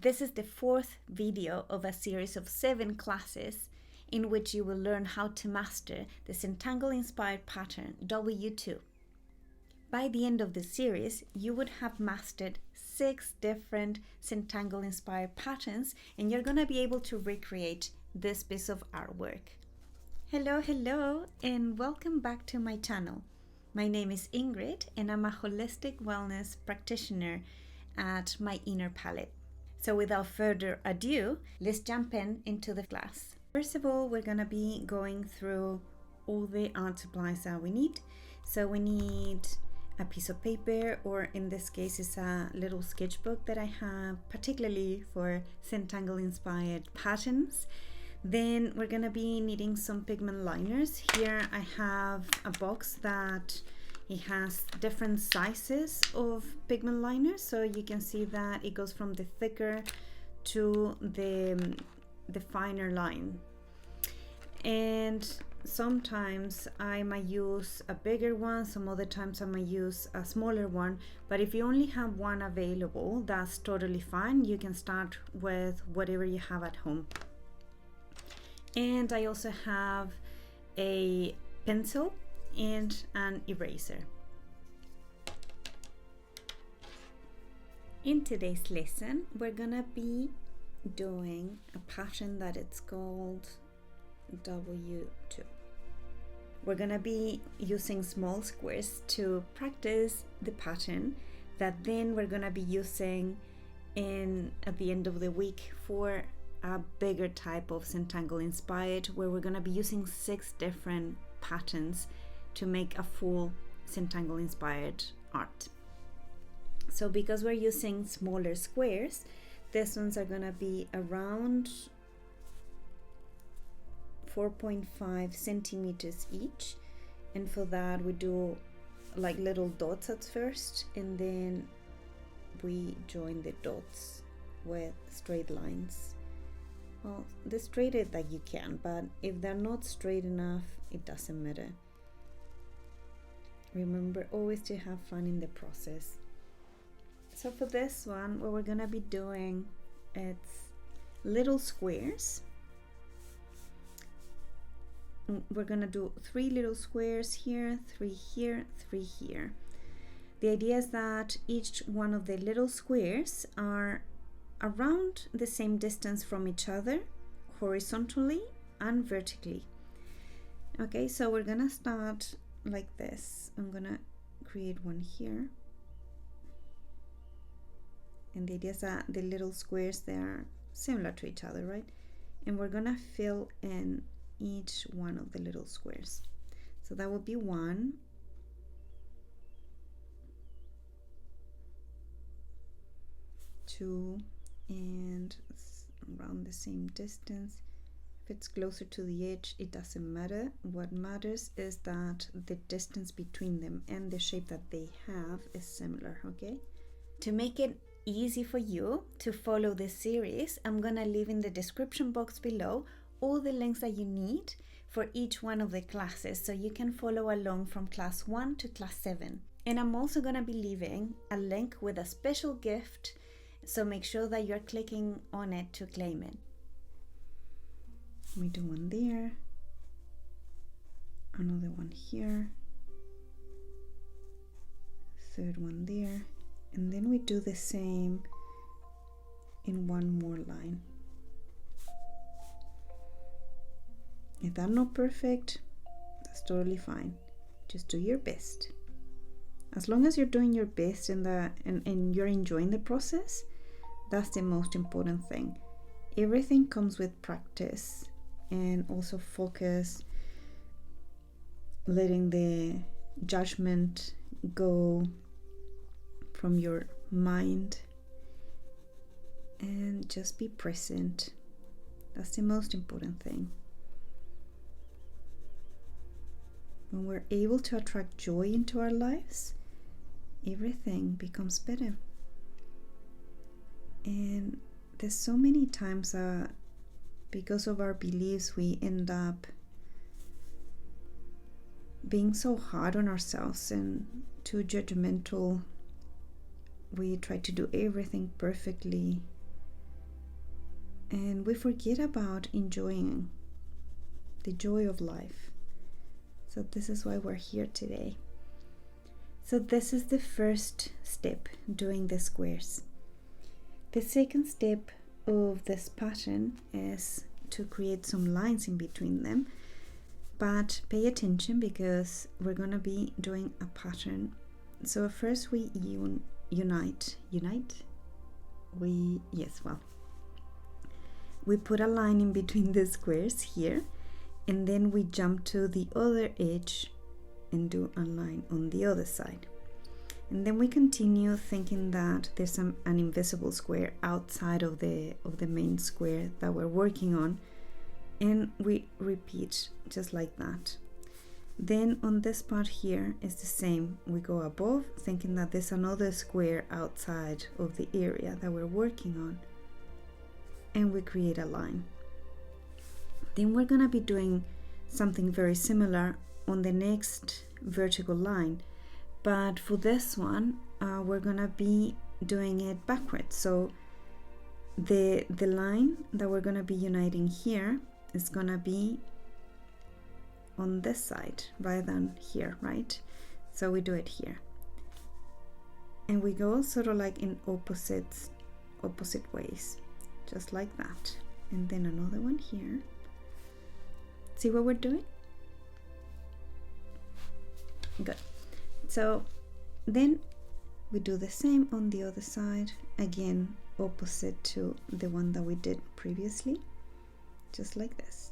This is the fourth video of a series of 7 classes in which you will learn how to master the Zentangle inspired pattern W2. By the end of the series, you would have mastered 6 different Zentangle inspired patterns, and you're going to be able to recreate this piece of artwork. Hello, and welcome back to my channel. My name is Ingrid, and I'm a holistic wellness practitioner at My Inner Palette. So without further ado, let's jump into the class. First of all, we're going to be going through all the art supplies that we need. So we need a piece of paper, or in this case it's a little sketchbook that I have particularly for Zentangle inspired patterns. Then we're going to be needing some pigment liners. Here I have a box that it has different sizes of pigment liners, so you can see that it goes from the thicker to the finer line. And sometimes I might use a bigger one, some other times I might use a smaller one, but if you only have one available, that's totally fine. You can start with whatever you have at home. And I also have a pencil and an eraser. In today's lesson, we're gonna be doing a pattern that it's called W2. We're gonna be using small squares to practice the pattern that then we're gonna be using at the end of the week for a bigger type of Zentangle inspired, where we're gonna be using 6 different patterns to make a full Zentangle inspired art. So because we're using smaller squares, these ones are gonna be around 4.5 centimeters each, and for that we do like little dots at first, and then we join the dots with straight lines. Well, the straighter that you can, but if they're not straight enough, it doesn't matter. Remember always to have fun in the process. So for this one, what we're gonna be doing, it's little squares. We're gonna do 3 little squares here, 3 here, 3 here. The idea is that each one of the little squares are around the same distance from each other, horizontally and vertically. Okay, so we're gonna start like this. I'm gonna create one here, and the idea is that the little squares, they are similar to each other, right? And we're gonna fill in each one of the little squares. So that would be 1, 2, and around the same distance. If it's closer to the edge, it doesn't matter. What matters is that the distance between them and the shape that they have is similar, okay? To make it easy for you to follow this series, I'm gonna leave in the description box below all the links that you need for each one of the classes, so you can follow along from class 1 to class 7. And I'm also gonna be leaving a link with a special gift, so make sure that you're clicking on it to claim it. We do one there, another one here, 3rd one there, and then we do the same in one more line. If that's not perfect, that's totally fine. Just do your best. As long as you're doing your best and you're enjoying the process, that's the most important thing. Everything comes with practice, and also focus, letting the judgment go from your mind, and just be present. That's the most important thing. When we're able to attract joy into our lives, everything becomes better. And there's so many times because of our beliefs, we end up being so hard on ourselves and too judgmental. We try to do everything perfectly, and we forget about enjoying the joy of life. So this is why we're here today. So this is the first step, doing the squares. The second step of this pattern is to create some lines in between them, but pay attention because we're going to be doing a pattern. So first we unite. We put a line in between the squares here, and then we jump to the other edge and do a line on the other side. And then we continue thinking that there's an invisible square outside of the main square that we're working on, and we repeat just like that. Then on this part here is the same. We go above thinking that there's another square outside of the area that we're working on, and we create a line. Then we're going to be doing something very similar on the next vertical line, but for this one we're going to be doing it backwards. So the line that we're going to be uniting here is going to be on this side rather than here, right? So we do it here, and we go sort of like in opposite ways, just like that. And then another one here. See what we're doing? Good. So then we do the same on the other side, again opposite to the one that we did previously, just like this.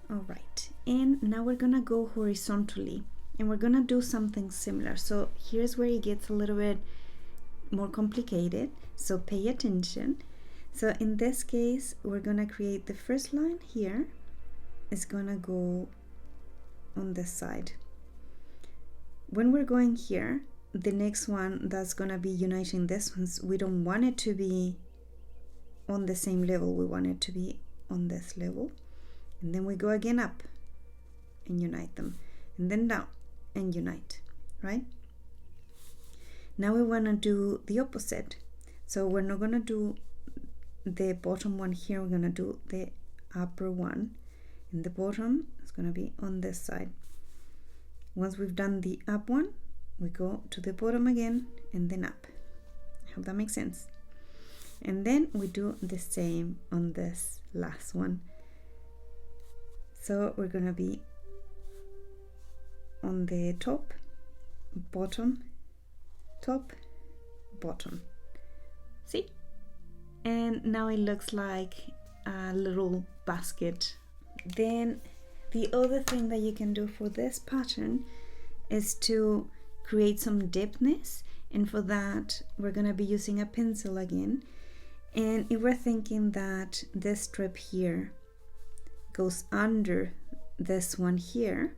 All right, and now we're gonna go horizontally, and we're gonna do something similar. So here's where it gets a little bit more complicated, so pay attention. So in this case, we're gonna create the first line here. Is gonna go on this side. When we're going here, the next one that's gonna be uniting this ones, we don't want it to be on the same level. We want it to be on this level. And then we go again up and unite them, and then down and unite, right? Now we want to do the opposite. So we're not going to do the bottom one here, we're going to do the upper one, and the bottom is going to be on this side. Once we've done the up one, we go to the bottom again and then up. I hope that makes sense. And then we do the same on this last one. So we're going to be on the top, bottom, top, bottom. See? And now it looks like a little basket. Then the other thing that you can do for this pattern is to create some deepness, and for that we're going to be using a pencil again. And if we're thinking that this strip here goes under this one here,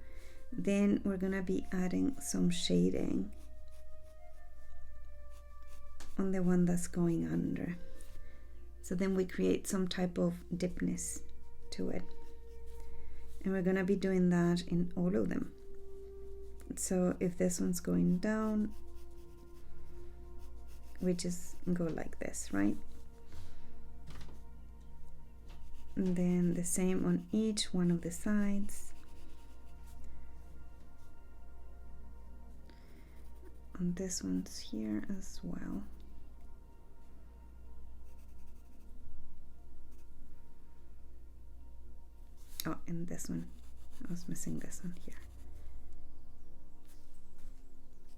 then we're going to be adding some shading on the one that's going under. So then we create some type of deepness to it, and we're going to be doing that in all of them. So if this one's going down, we just go like this, right? And then the same on each one of the sides. On this one's here as well. Oh, and this one, I was missing this one here.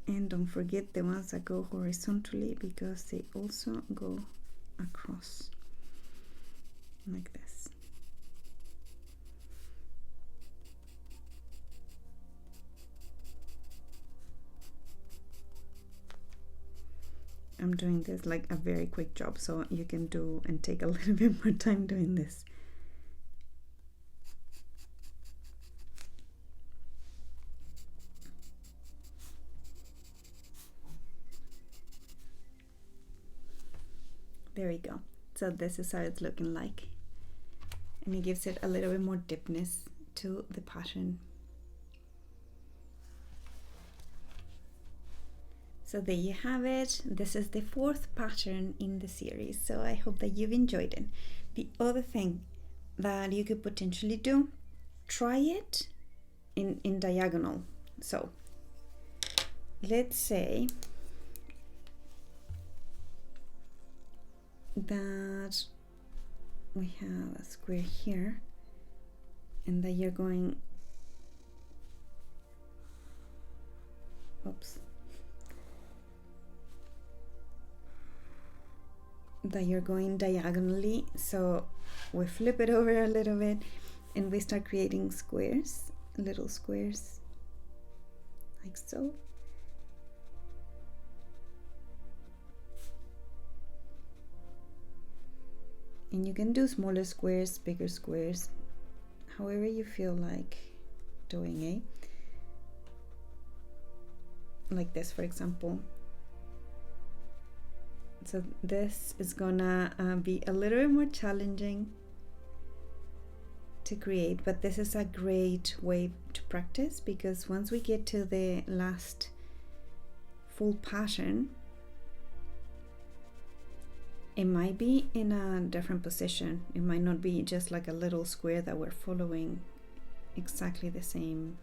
And don't forget the ones that go horizontally, because they also go across like this. I'm doing this like a very quick job, so you can do and take a little bit more time doing this. There we go. So this is how it's looking like, and it gives it a little bit more deepness to the pattern. So there you have it. This is the fourth pattern in the series, so I hope that you've enjoyed it. The other thing that you could potentially do, try it in diagonal. So let's say that we have a square here and that you're going, oops, that you're going diagonally. So we flip it over a little bit and we start creating squares, little squares, like so. And you can do smaller squares, bigger squares, however you feel like doing it. Like this, for example. So this is gonna be a little bit more challenging to create, but this is a great way to practice, because once we get to the last full pattern, it might be in a different position. It might not be just like a little square that we're following exactly the same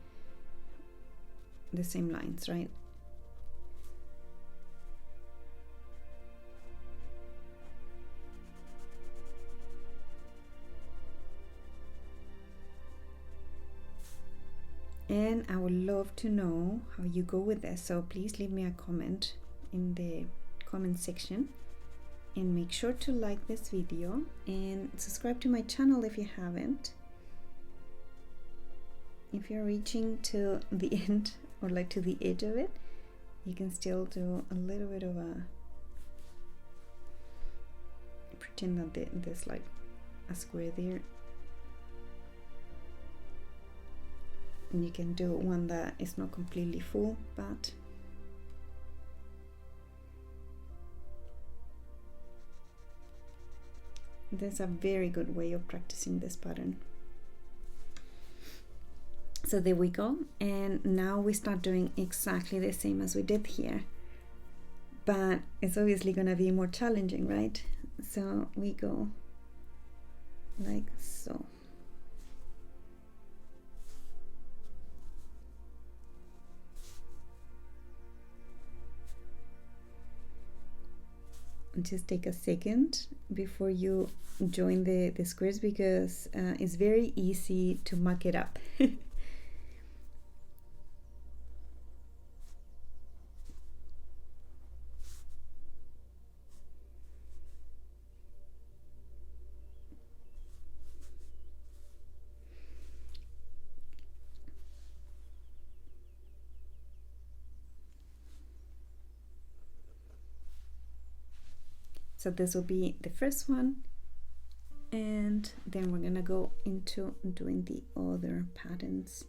lines, right? And I would love to know how you go with this, so please leave me a comment in the comment section, and make sure to like this video and subscribe to my channel if you haven't. If you're reaching to the end or like to the edge of it, you can still do a little bit of a pretend that there's like a square there. And you can do one that is not completely full, but that's a very good way of practicing this pattern. So there we go, and now we start doing exactly the same as we did here, but it's obviously gonna be more challenging, right? So we go like so. Just take a second before you join the squares, because it's very easy to muck it up. So this will be the first one, and then we're gonna go into doing the other patterns.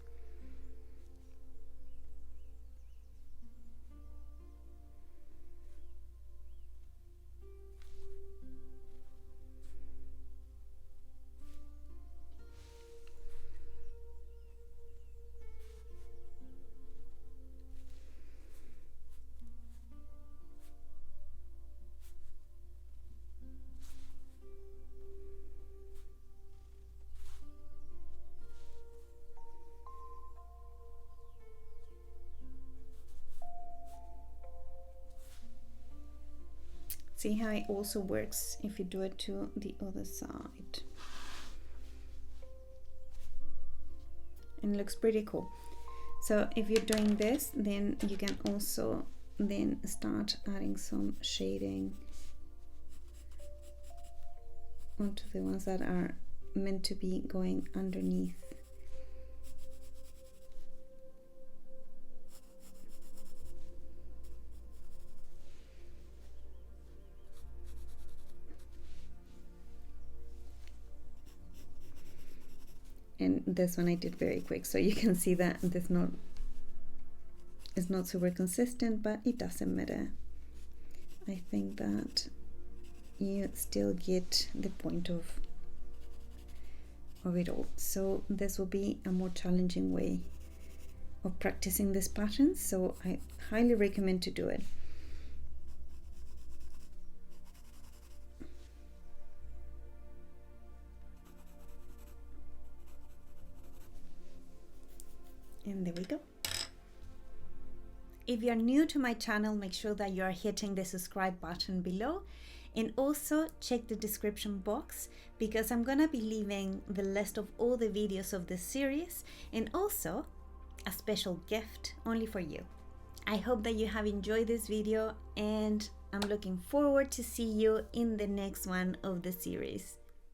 See how it also works if you do it to the other side. And it looks pretty cool. So if you're doing this, then you can also then start adding some shading onto the ones that are meant to be going underneath. And this one I did very quick, so you can see that it's not super consistent, but it doesn't matter. I think that you still get the point of it all. So this will be a more challenging way of practicing these patterns, so I highly recommend to do it. And there we go. If you're new to my channel, make sure that you are hitting the subscribe button below, and also check the description box because I'm gonna be leaving the list of all the videos of this series and also a special gift only for you. I hope that you have enjoyed this video, and I'm looking forward to see you in the next one of the series.